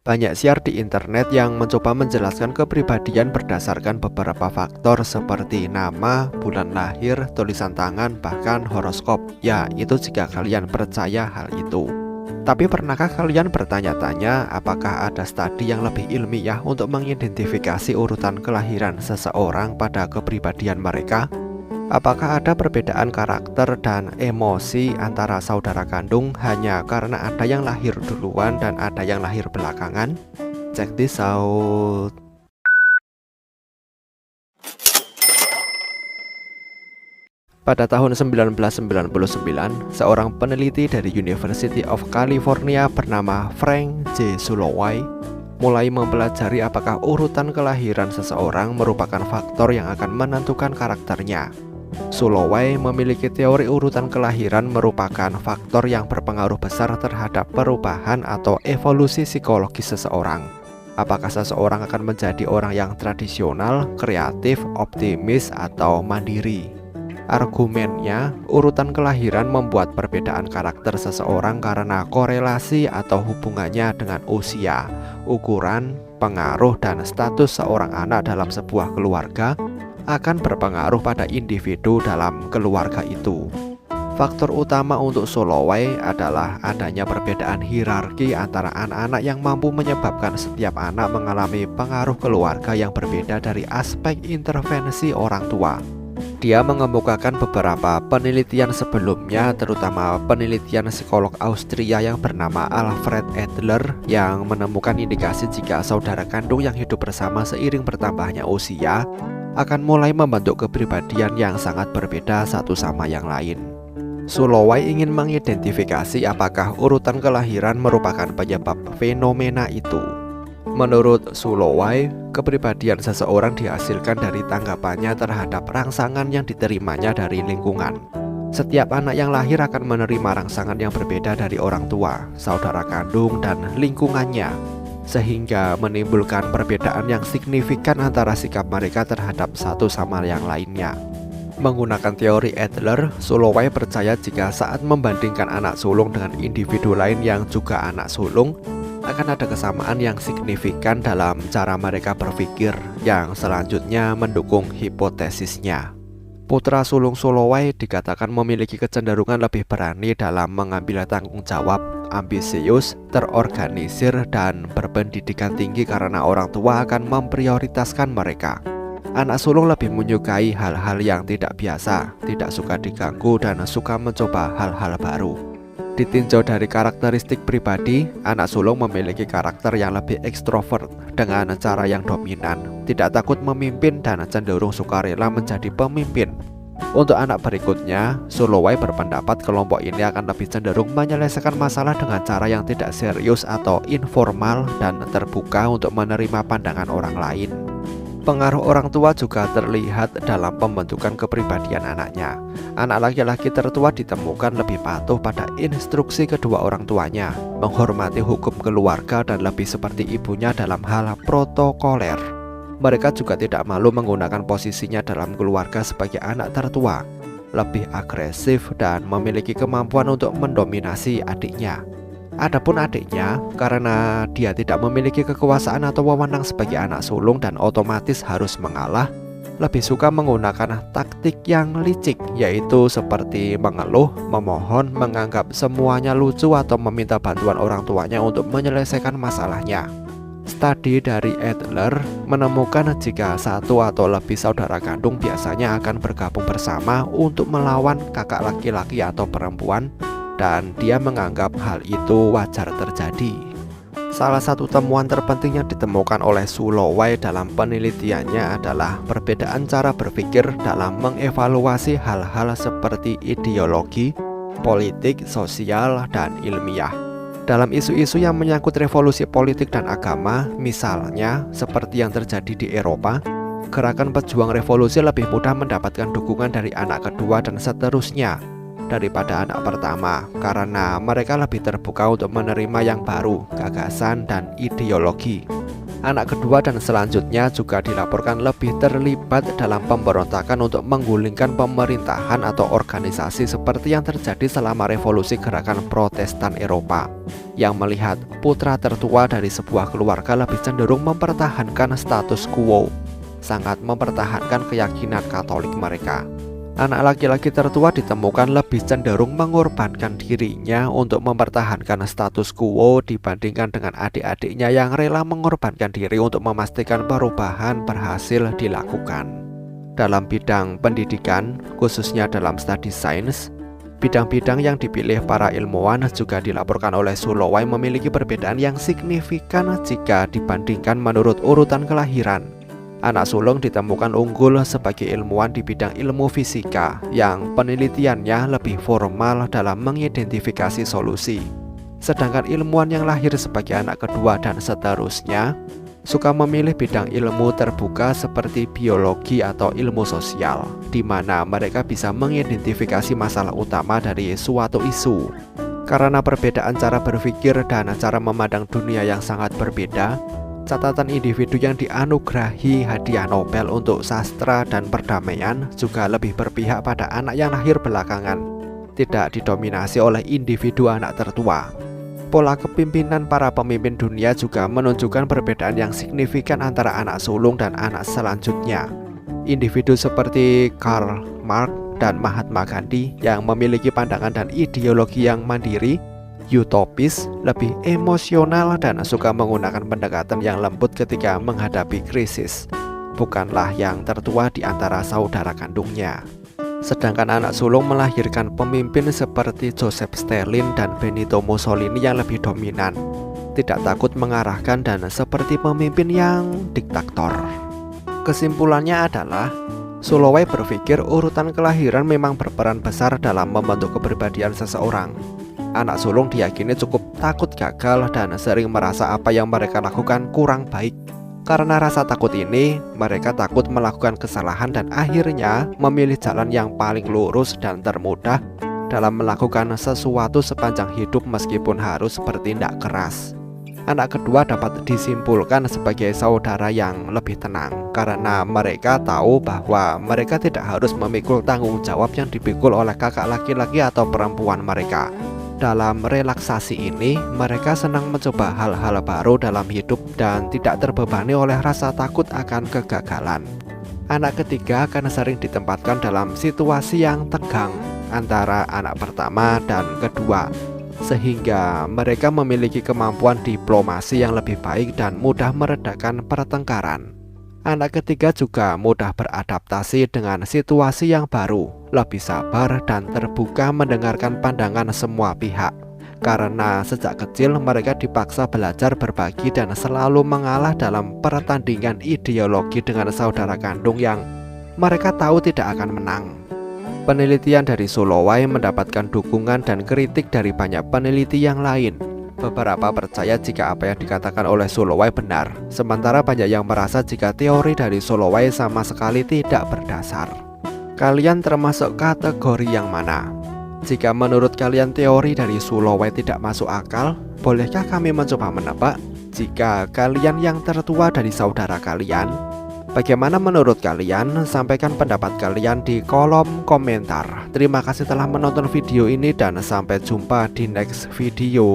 Banyak siar di internet yang mencoba menjelaskan kepribadian berdasarkan beberapa faktor seperti nama, bulan lahir, tulisan tangan, bahkan horoskop. Ya, itu jika kalian percaya hal itu. Tapi pernahkah kalian bertanya-tanya apakah ada studi yang lebih ilmiah untuk mengidentifikasi urutan kelahiran seseorang pada kepribadian mereka? Apakah ada perbedaan karakter dan emosi antara saudara kandung hanya karena ada yang lahir duluan dan ada yang lahir belakangan? Check this out. Pada tahun 1999, seorang peneliti dari University of California bernama Frank J. Suloway mulai mempelajari apakah urutan kelahiran seseorang merupakan faktor yang akan menentukan karakternya. Suloway memiliki teori urutan kelahiran merupakan faktor yang berpengaruh besar terhadap perubahan atau evolusi psikologis seseorang. Apakah seseorang akan menjadi orang yang tradisional, kreatif, optimis, atau mandiri? Argumennya, urutan kelahiran membuat perbedaan karakter seseorang karena korelasi atau hubungannya dengan usia, ukuran, pengaruh, dan status seorang anak dalam sebuah keluarga akan berpengaruh pada individu dalam keluarga itu. Faktor utama untuk Suloway adalah adanya perbedaan hierarki antara anak-anak yang mampu menyebabkan setiap anak mengalami pengaruh keluarga yang berbeda dari aspek intervensi orang tua. Dia mengemukakan beberapa penelitian sebelumnya, terutama penelitian psikolog Austria yang bernama Alfred Adler yang menemukan indikasi jika saudara kandung yang hidup bersama seiring bertambahnya usia akan mulai membentuk kepribadian yang sangat berbeda satu sama yang lain. Suloway ingin mengidentifikasi apakah urutan kelahiran merupakan penyebab fenomena itu. Menurut Suloway, kepribadian seseorang dihasilkan dari tanggapannya terhadap rangsangan yang diterimanya dari lingkungan. Setiap anak yang lahir akan menerima rangsangan yang berbeda dari orang tua, saudara kandung, dan lingkungannya, sehingga menimbulkan perbedaan yang signifikan antara sikap mereka terhadap satu sama yang lainnya. Menggunakan teori Adler, Suloway percaya jika saat membandingkan anak sulung dengan individu lain yang juga anak sulung, akan ada kesamaan yang signifikan dalam cara mereka berpikir yang selanjutnya mendukung hipotesisnya. Putra sulung Suloway dikatakan memiliki kecenderungan lebih berani dalam mengambil tanggung jawab, ambisius, terorganisir, dan berpendidikan tinggi karena orang tua akan memprioritaskan mereka. Anak sulung lebih menyukai hal-hal yang tidak biasa, tidak suka diganggu, dan suka mencoba hal-hal baru. Ditinjau dari karakteristik pribadi, anak sulung memiliki karakter yang lebih ekstrovert dengan cara yang dominan, tidak takut memimpin, dan cenderung sukarela menjadi pemimpin. Untuk anak berikutnya, Suloway berpendapat kelompok ini akan lebih cenderung menyelesaikan masalah dengan cara yang tidak serius atau informal dan terbuka untuk menerima pandangan orang lain. Pengaruh orang tua juga terlihat dalam pembentukan kepribadian anaknya. Anak laki-laki tertua ditemukan lebih patuh pada instruksi kedua orang tuanya, menghormati hukum keluarga, dan lebih seperti ibunya dalam hal protokoler. Mereka juga tidak malu menggunakan posisinya dalam keluarga sebagai anak tertua, lebih agresif, dan memiliki kemampuan untuk mendominasi adiknya. Adapun adiknya, karena dia tidak memiliki kekuasaan atau wewenang sebagai anak sulung dan otomatis harus mengalah, lebih suka menggunakan taktik yang licik, yaitu seperti mengeluh, memohon, menganggap semuanya lucu, atau meminta bantuan orang tuanya untuk menyelesaikan masalahnya. Studi dari Adler menemukan jika satu atau lebih saudara kandung biasanya akan bergabung bersama untuk melawan kakak laki-laki atau perempuan, dan dia menganggap hal itu wajar terjadi. Salah satu temuan terpenting yang ditemukan oleh Suloway dalam penelitiannya adalah perbedaan cara berpikir dalam mengevaluasi hal-hal seperti ideologi, politik, sosial, dan ilmiah. Dalam isu-isu yang menyangkut revolusi politik dan agama, misalnya seperti yang terjadi di Eropa, gerakan pejuang revolusi lebih mudah mendapatkan dukungan dari anak kedua dan seterusnya daripada anak pertama, karena mereka lebih terbuka untuk menerima yang baru, gagasan, dan ideologi. Anak kedua dan selanjutnya juga dilaporkan lebih terlibat dalam pemberontakan untuk menggulingkan pemerintahan atau organisasi seperti yang terjadi selama revolusi gerakan Protestan Eropa, yang melihat putra tertua dari sebuah keluarga lebih cenderung mempertahankan status quo, sangat mempertahankan keyakinan Katolik mereka. Anak laki-laki tertua ditemukan lebih cenderung mengorbankan dirinya untuk mempertahankan status quo dibandingkan dengan adik-adiknya yang rela mengorbankan diri untuk memastikan perubahan berhasil dilakukan. Dalam bidang pendidikan, khususnya dalam studi sains, bidang-bidang yang dipilih para ilmuwan juga dilaporkan oleh Sulowai memiliki perbedaan yang signifikan jika dibandingkan menurut urutan kelahiran. Anak sulung ditemukan unggul sebagai ilmuwan di bidang ilmu fisika yang penelitiannya lebih formal dalam mengidentifikasi solusi. Sedangkan ilmuwan yang lahir sebagai anak kedua dan seterusnya suka memilih bidang ilmu terbuka seperti biologi atau ilmu sosial, di mana mereka bisa mengidentifikasi masalah utama dari suatu isu. Karena perbedaan cara berpikir dan cara memandang dunia yang sangat berbeda, catatan individu yang dianugerahi hadiah Nobel untuk sastra dan perdamaian juga lebih berpihak pada anak yang lahir belakangan, tidak didominasi oleh individu anak tertua. Pola kepemimpinan para pemimpin dunia juga menunjukkan perbedaan yang signifikan antara anak sulung dan anak selanjutnya. Individu seperti Karl Marx dan Mahatma Gandhi yang memiliki pandangan dan ideologi yang mandiri, utopis, lebih emosional dan suka menggunakan pendekatan yang lembut ketika menghadapi krisis, bukanlah yang tertua di antara saudara kandungnya. Sedangkan anak sulung melahirkan pemimpin seperti Joseph Stalin dan Benito Mussolini yang lebih dominan, tidak takut mengarahkan dan seperti pemimpin yang diktator. Kesimpulannya adalah, Sulowai berpikir urutan kelahiran memang berperan besar dalam membentuk kepribadian seseorang. Anak sulung diyakini cukup takut gagal dan sering merasa apa yang mereka lakukan kurang baik. Karena rasa takut ini, mereka takut melakukan kesalahan dan akhirnya memilih jalan yang paling lurus dan termudah dalam melakukan sesuatu sepanjang hidup meskipun harus bertindak keras. Anak kedua dapat disimpulkan sebagai saudara yang lebih tenang karena mereka tahu bahwa mereka tidak harus memikul tanggung jawab yang dipikul oleh kakak laki-laki atau perempuan mereka. Dalam relaksasi ini, mereka senang mencoba hal-hal baru dalam hidup dan tidak terbebani oleh rasa takut akan kegagalan. Anak ketiga akan sering ditempatkan dalam situasi yang tegang antara anak pertama dan kedua, sehingga mereka memiliki kemampuan diplomasi yang lebih baik dan mudah meredakan pertengkaran. Anak ketiga juga mudah beradaptasi dengan situasi yang baru, lebih sabar dan terbuka mendengarkan pandangan semua pihak. Karena sejak kecil mereka dipaksa belajar berbagi dan selalu mengalah dalam pertandingan ideologi dengan saudara kandung yang mereka tahu tidak akan menang. Penelitian dari Sulowai mendapatkan dukungan dan kritik dari banyak peneliti yang lain. Beberapa percaya jika apa yang dikatakan oleh Sulowai benar, sementara banyak yang merasa jika teori dari Sulowai sama sekali tidak berdasar. Kalian termasuk kategori yang mana? Jika menurut kalian teori dari Sulowai tidak masuk akal, bolehkah kami mencoba menebak? Jika kalian yang tertua dari saudara kalian, bagaimana menurut kalian? Sampaikan pendapat kalian di kolom komentar. Terima kasih telah menonton video ini dan sampai jumpa di next video.